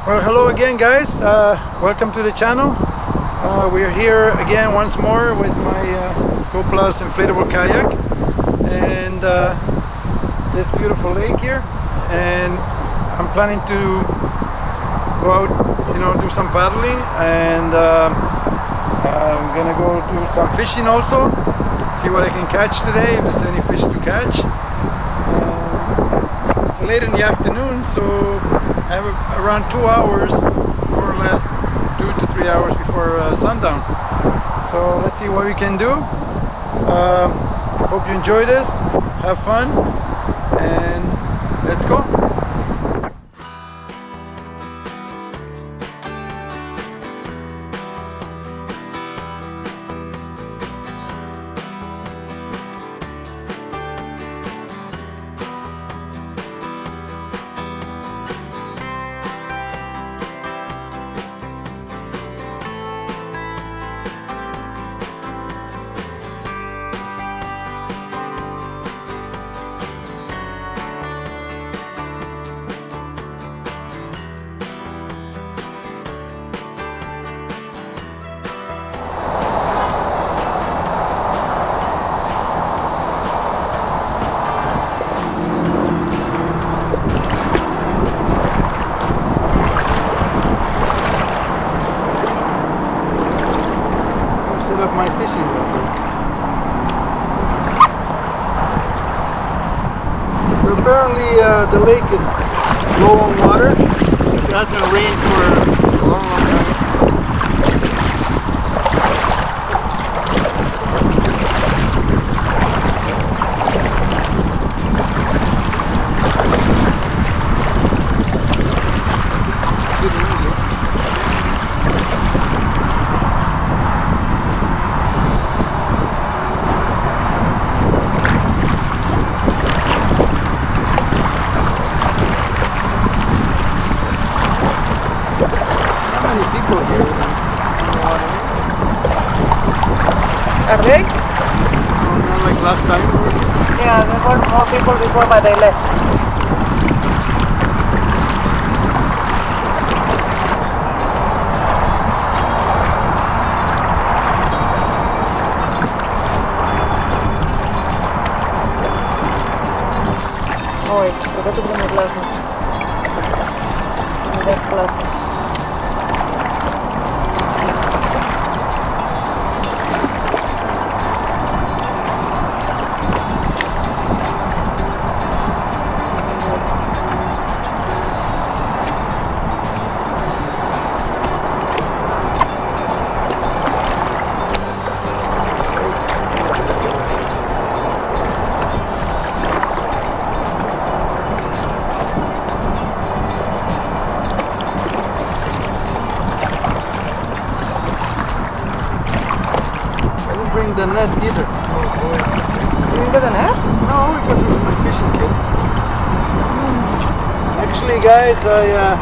Well, hello again, guys. Welcome to the channel. We're here again once more with my GoPlus Inflatable Kayak and this beautiful lake here. And I'm planning to go out, do some paddling, and I'm gonna go do some fishing also. See what I can catch today, if there's any fish to catch. It's late in the afternoon, so I have around 2 hours, more or less, 2 to 3 hours before sundown. So let's see what we can do. Hope you enjoy this, have fun, and let's go. Up my fishing rod. So apparently the lake is low on water. It hasn't rained for a long time. Are they? Not like last time? Yeah, there were more people before, but they left. Oh wait, forgot to bring my glasses. I got glasses. The net either. Oh boy. You didn't get a net? No, because it was my fishing kit. Actually, guys, I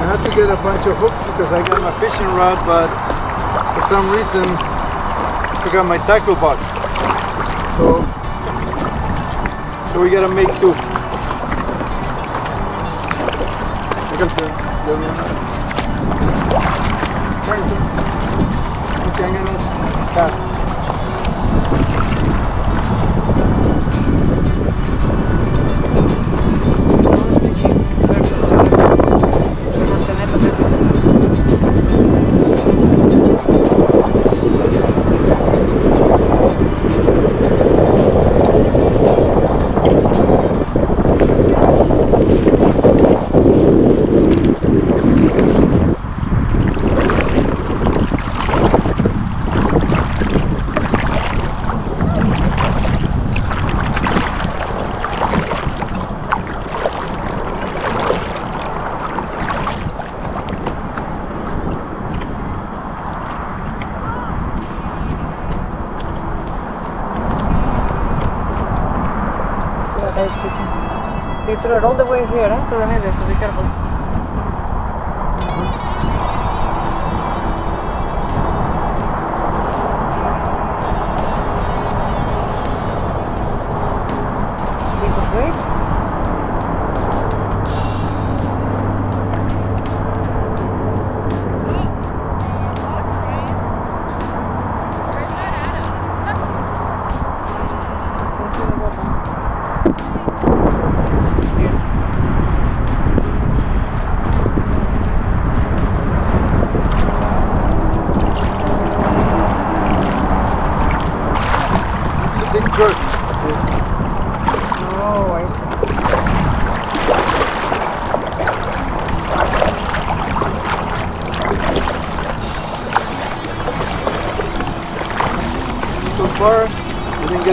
had to get a bunch of hooks because I got my fishing rod, but for some reason I forgot my tackle box. So we gotta make do. Okay, I'm gonna pass. You threw it all the way here, to the middle, so be careful. Great.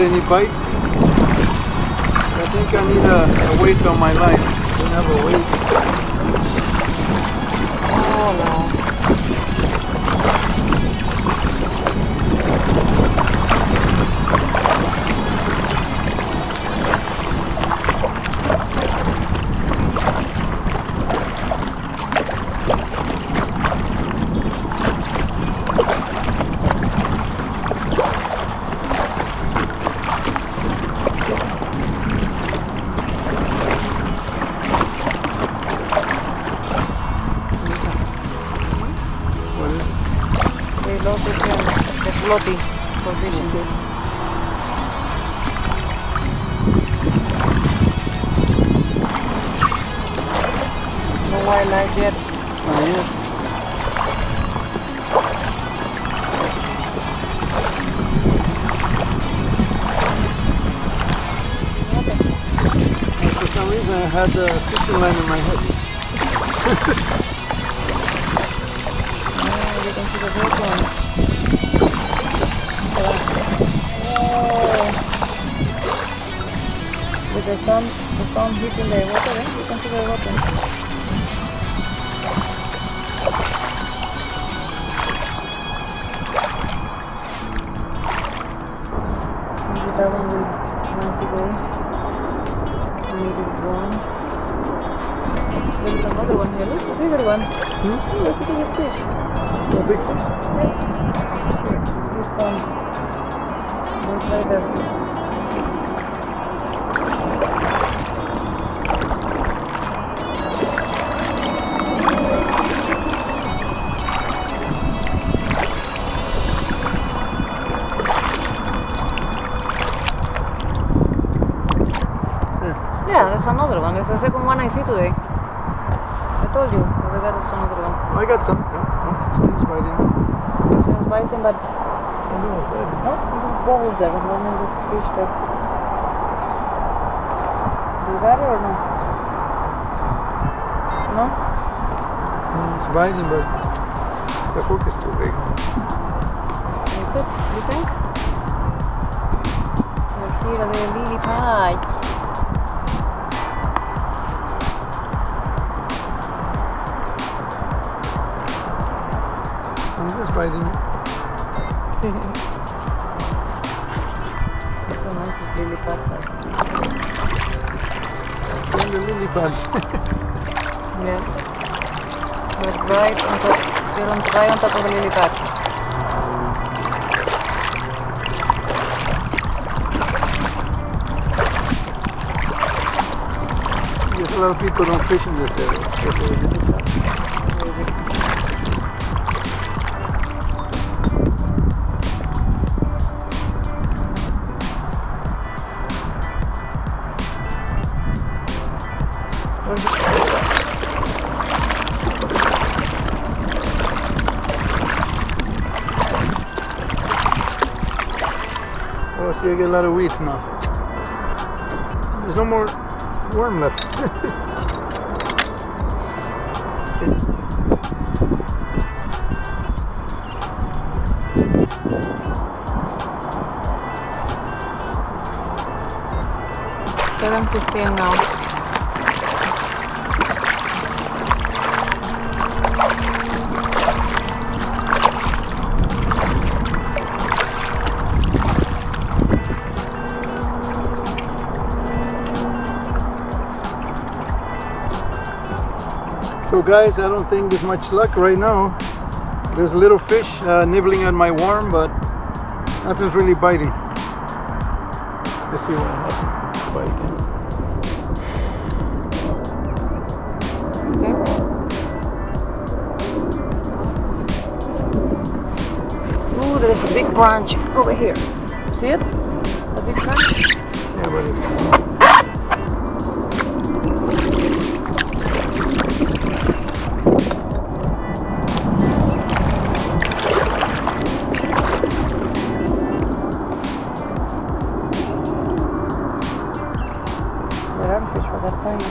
get any bite. I think I need a weight on my line. I don't have a weight. Oh no. Floaty for fishing. No wildlife yet. Not yet. For some reason I had a fishing line in my head. Yeah, you can see the big one. With the sun hitting the water, you can see the water. Maybe that one will want to go. Maybe it's gone. There's another one here. Look, a bigger one. Oh, look at the big fish. A big fish? This one. Goes right there. Yeah, that's another one. That's the second one I see today. I told you, over there is another one. Oh, I got some. Oh, some is biting. This one's biting, but Some is biting. no, there's bubbles there. One in this fish there. Do you got it or no? No? It's biting, but the hook is too big. That's it, you think? Here are the lily pike. I'm just biting. So nice, these lily pads are. And the lily pads. Yeah. But right on top, right on top of the lily pads. Yes, a lot of people don't fish in this area, especially the lily pads. Oh, see, I get a lot of weeds now. There's no more worm left. $7.15 now. So guys, I don't think there's much luck right now. There's a little fish nibbling at my worm, but nothing's really biting. Let's see what happens. Biting. Ooh, there's a big branch over here. See it? The big branch? Yeah, but it's... There are fish for that time.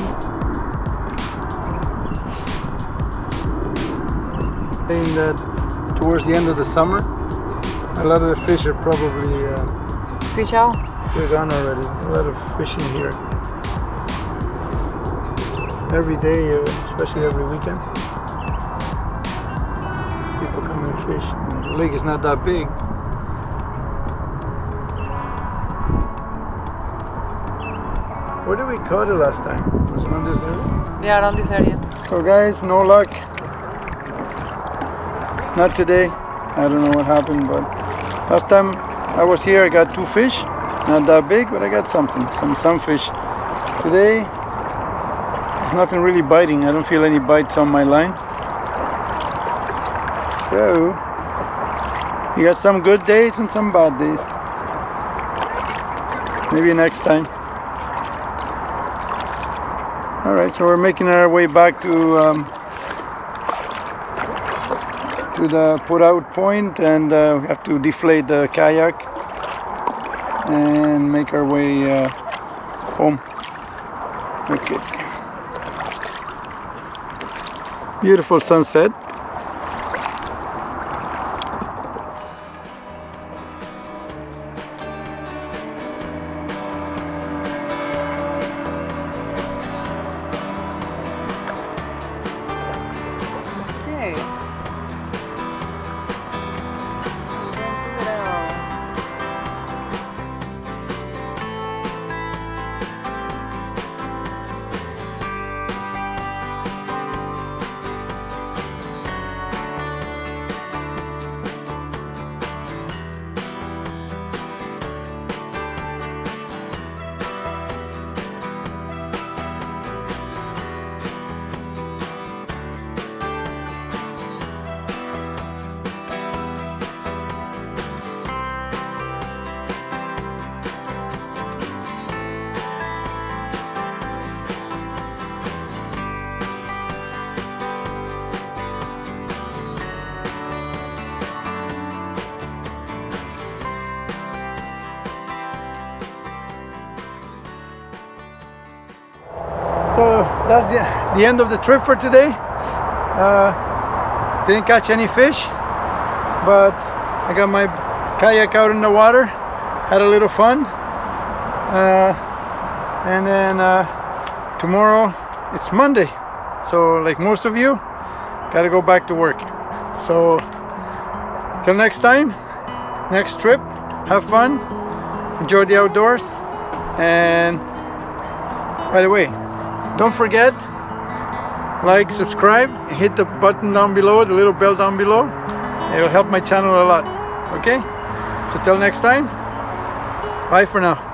Saying that towards the end of the summer, a lot of the fish are probably Fish out? They're gone already. There's a lot of fishing here. Every day, especially every weekend. People come and fish. And the lake is not that big. Where did we caught it last time? Was it around this area? Yeah, around this area. So guys, no luck. Not today. I don't know what happened, but last time I was here I got 2 fish. Not that big, but I got something. Some fish. Today there's nothing really biting. I don't feel any bites on my line. So you got some good days and some bad days. Maybe next time. Alright, so we're making our way back to the put out point, and we have to deflate the kayak and make our way home. Okay. Beautiful sunset. Okay. So that's the end of the trip for today. Didn't catch any fish, but I got my kayak out in the water, had a little fun, and then tomorrow it's Monday, so like most of you, gotta go back to work. So till next time, next trip, have fun, enjoy the outdoors, and by the way, don't forget, like, subscribe, hit the button down below, the little bell down below. It'll help my channel a lot. Okay? So till next time, bye for now.